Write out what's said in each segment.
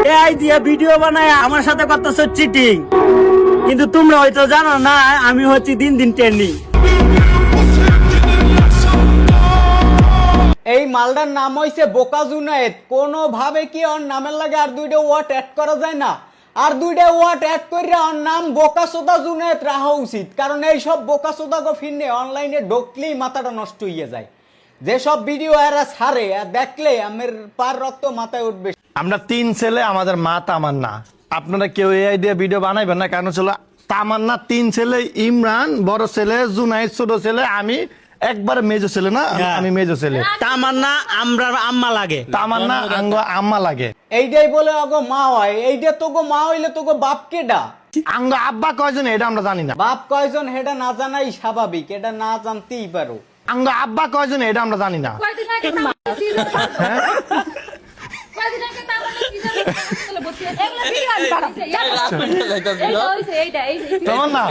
AI দিয়ে video বানায় আমার সাথে করতেছ চিটিং, কিন্তু তোমরা হয়তো জানো না আমি হচ্ছি দিন দিন ট্রেন্ডিং। এই মালটার নাম হইছে বোকা জুনায়েদ। কোনোভাবে কি ওর নামের লাগে আর দুইটা ওয়ার্ড অ্যাড করা যায় না? আর দুইটা ওয়ার্ড অ্যাড করে ওর নাম বোকা সোদা জুনায়েদ রাখা উচিত, কারণ এই সব বোকা সোদা গো ফিরনে অনলাইনে ঢুকলেই মাথাটা নষ্ট হয়ে যায়। যেসব ভিডিও এরা ছাড়ে আর দেখলে আমার পার রক্ত মাথায় উঠবে। আমরা 3 ছেলে, আমাদের মা তামান্না। আপনারা কেউ এআই দিয়ে ভিডিও বানাইবেন না, কারণ ছিল তামান্না 3 ছেলে, ইমরান বড় ছেলে, জুনাইদ ছোট ছেলে, আমি একবার মেজো ছেলে না, আমি মেজো ছেলে। তামান্না আমরা আম্মা লাগে, তামান্না আম্মা লাগে। এইটাই বলে আগো মা হয়। এইটা তোগো মা হইলে তোগো বাপ কেডা? আঙ্গ আব্বা কয়জন এটা আমরা জানি না। বাপ কয়জন হেডা না জানাই স্বাভাবিক, এটা না জানতেই পারো। আঙ্গ আব্বা কয়জন এটা আমরা জানি না। তামান্না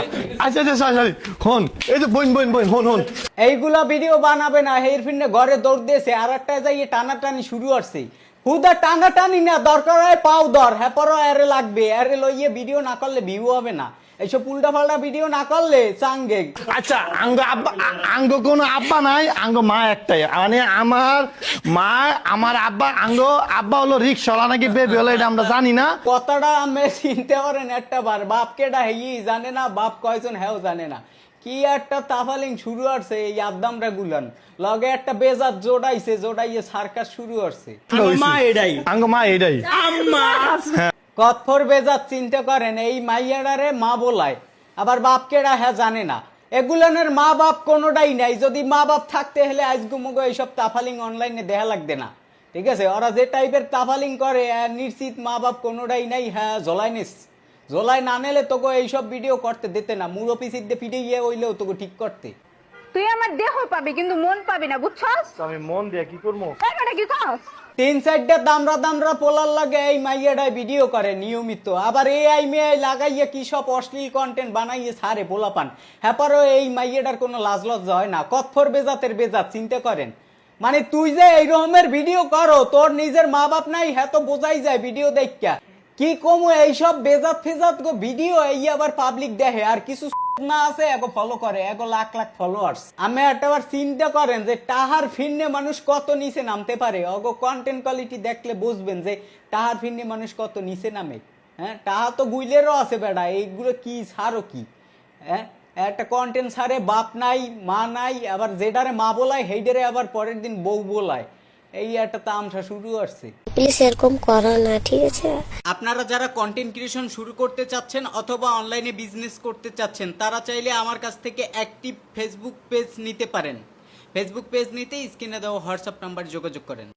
আচ্ছা আচ্ছা সরি হন, এই যে বোন বোন বোন হন হন, এইগুলা ভিডিও বানাবে না, হের ফিরনে ঘরে দৌড় দিয়েছে, আর একটা যাইয়ে টানাটানি শুরু করছে। হুদা টানাটানি না, দরকার হয় পাও দর, হ্যাঁ পরও এরে লাগবে, এরে লইয়ে ভিডিও না করলে ভিউ হবে না। এইসব উল্টা পাল্টা ভিডিও না করলে চাঙ্গে। আচ্ছা আঙ্গ আব্বা, আঙ্গ কোনো আব্বা নাই, আঙ্গ মা একটাই, মানে আমার মা, আমার আব্বা। আঙ্গ আব্বা হলো রিক্সাওয়ালা নাকি বেবি হলো এটা আমরা জানি না। কথাটা আমি চিনতে পারেন একটা বার, বাপ কেডা হেই জানে না, বাপ কয়জন হেও জানে না। কি একটা তাফালিং শুরু হচ্ছে এই আদ্দামরা গুলান লগে একটা বেজাত জোড়াইছে, জোড়াইয়ে সার্কাস শুরু হচ্ছে। মা এটাই, আঙ্গ মা এটাই আম্মা। কথর বেজাত চিন্তা করেন, এই মাইয়াডারে মা বলায়, আবার বাপ কেডা হ্যাঁ জানে না। এগুলানের মা বাপ কোনোটাই নাই। যদি মা বাপ থাকতে হলে আজগুমুগো এইসব তাফালিং অনলাইনে দেখা লাগবে না। ঠিক আছে, ওরা যে টাইপের তাফালিং করে নিশ্চিত মা বাপ কোনোটাই নাই। হ্যাঁ জলাই নিস, জলাই না নিলে তোকে এইসব ভিডিও করতে দিতে না। মুরো পিছিয়ে দিয়ে ফিরে গিয়ে হইলেও তোকে ঠিক করতে। তুই আমার দেহ পাবি কিন্তু মন পাবি না, বুঝছস? আমি মন দিয়ে কি করবো? এটা কি কস? 3-4টা দামরা পোলার লাগে এই মাইয়াডায় ভিডিও করে নিয়মিত, আবার এই মেয়ে লাগাইয়ে কি সব অশ্লীল কন্টেন্ট বানাইয়ে ছাড়ে পোলাপান। হ্যাপারও এই মাইয়াডার কোনো লাজ লজ্জা হয় না। কতফর বেজাতের বেজাত চিন্তা করেন। মানে তুই যে এই রকমের ভিডিও করো, তোর নিজের মা বাপ নাই, হ্যাঁ তো বোঝাই যায় ভিডিও দেখা। কি কমু এইসব বেজাত ফেজাত গো ভিডিও এই আবার পাবলিক দেখে, আর কিছু না আছে এগো ফলো করে, এগো লাখ লাখ ফলোয়ার্স। আমি একটাবার চিন্তা করেন যে টাহার ফিরনে মানুষ কত নিচে নামতে পারে। অগো কন্টেন্ট কোয়ালিটি দেখলে বুঝবেন যে টাহার ফিরনে মানুষ কত নিচে নামে। হ্যাঁ টাহা তো গুইলেরও আছে বেড়া, এইগুলো কি ছাড়ো কি? হ্যাঁ একটা কন্টেন্ট ছাড়ে, বাপ নাই মা নাই, আবার যেটারে মা বলায় সেইটারে আবার পরের দিন বউ বলায়। এই একটা তামসা শুরু আসছে। প্লিজ এরকম করো না, ঠিক আছে? আপনারা যারা কন্টেন্ট ক্রিয়েশন শুরু করতে চাচ্ছেন অথবা অনলাইনে বিজনেস করতে চাচ্ছেন, তারা চাইলে আমার কাছ থেকে অ্যাক্টিভ ফেসবুক পেজ নিতে পারেন। ফেসবুক পেজ নিতে স্ক্রিনে দেওয়া হোয়াটসঅ্যাপ নাম্বার যোগাযোগ করেন।